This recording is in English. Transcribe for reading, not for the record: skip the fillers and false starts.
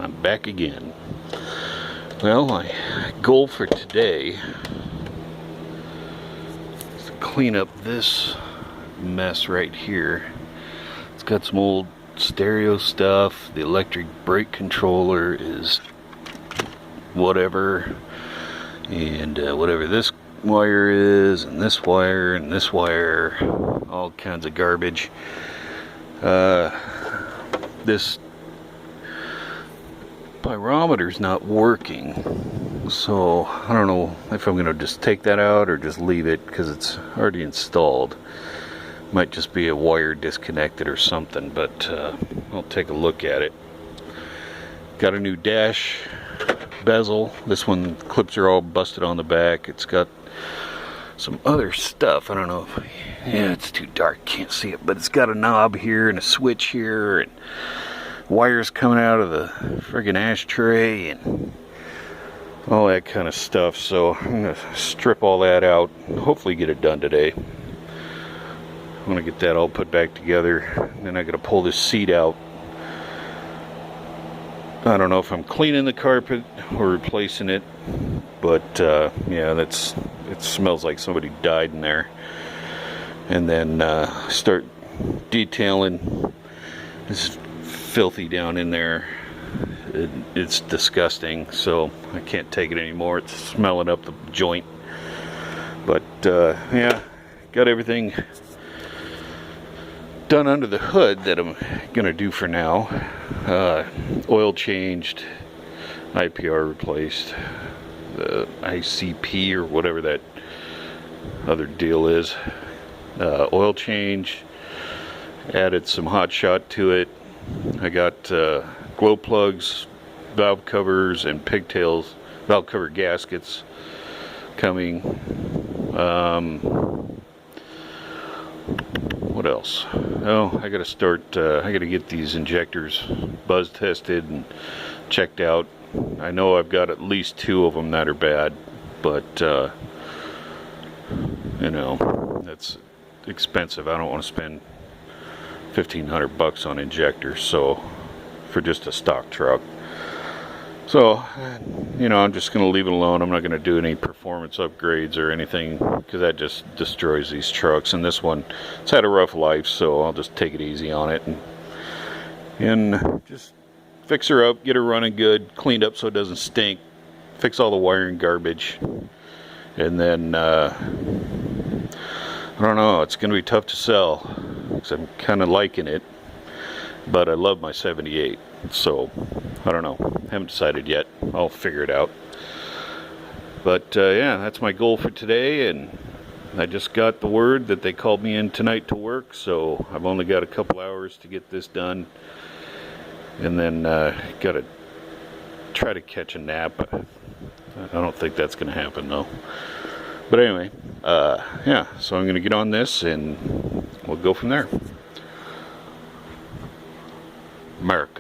I'm back again. Well, my goal for today is to clean up this mess right here. It's got some old stereo stuff. The electric brake controller is whatever, and whatever this wire is, and this wire, and this wire, all kinds of garbage. This pyrometer's not working, so I don't know if I'm gonna just take that out or just leave it because it's already installed. Might just be a wire disconnected or something, but I'll take a look at it. Got a new dash bezel. This one, clips are all busted on the back. It's got some other stuff. I don't know if, yeah, it's too dark, can't see it, but it's got a knob here and a switch here and wires coming out of the friggin' ashtray and all that kind of stuff. So I'm gonna strip all that out, hopefully get it done today. I'm gonna get that all put back together. Then I gotta pull this seat out. I don't know if I'm cleaning the carpet or replacing it, but yeah, it smells like somebody died in there. And then start detailing. It's filthy down in there. It's disgusting, so I can't take it anymore. It's smelling up the joint. But yeah, got everything done under the hood that I'm gonna do for now. Oil changed, IPR replaced, the ICP or whatever that other deal is. Oil change, added some hot shot to it. I got glow plugs, valve covers, and pigtails, valve cover gaskets coming. What else? Oh, I gotta start, I gotta get these injectors buzz tested and checked out. I know I've got at least 2 of them that are bad, but you know, that's expensive. I don't want to spend $1,500 on injectors, so for just a stock truck. So, you know, I'm just going to leave it alone. I'm not going to do any performance upgrades or anything because that just destroys these trucks. And this one, it's had a rough life, so I'll just take it easy on it and just fix her up, get her running good, cleaned up so it doesn't stink, fix all the wiring garbage, and then I don't know, it's going to be tough to sell because I'm kind of liking it, but I love my 78, so I don't know, haven't decided yet. I'll figure it out. But yeah, that's my goal for today, and I just got the word that they called me in tonight to work, so I've only got a couple hours to get this done, and then gotta try to catch a nap. I don't think that's gonna happen though. But anyway, yeah, so I'm gonna get on this and we'll go from there. America.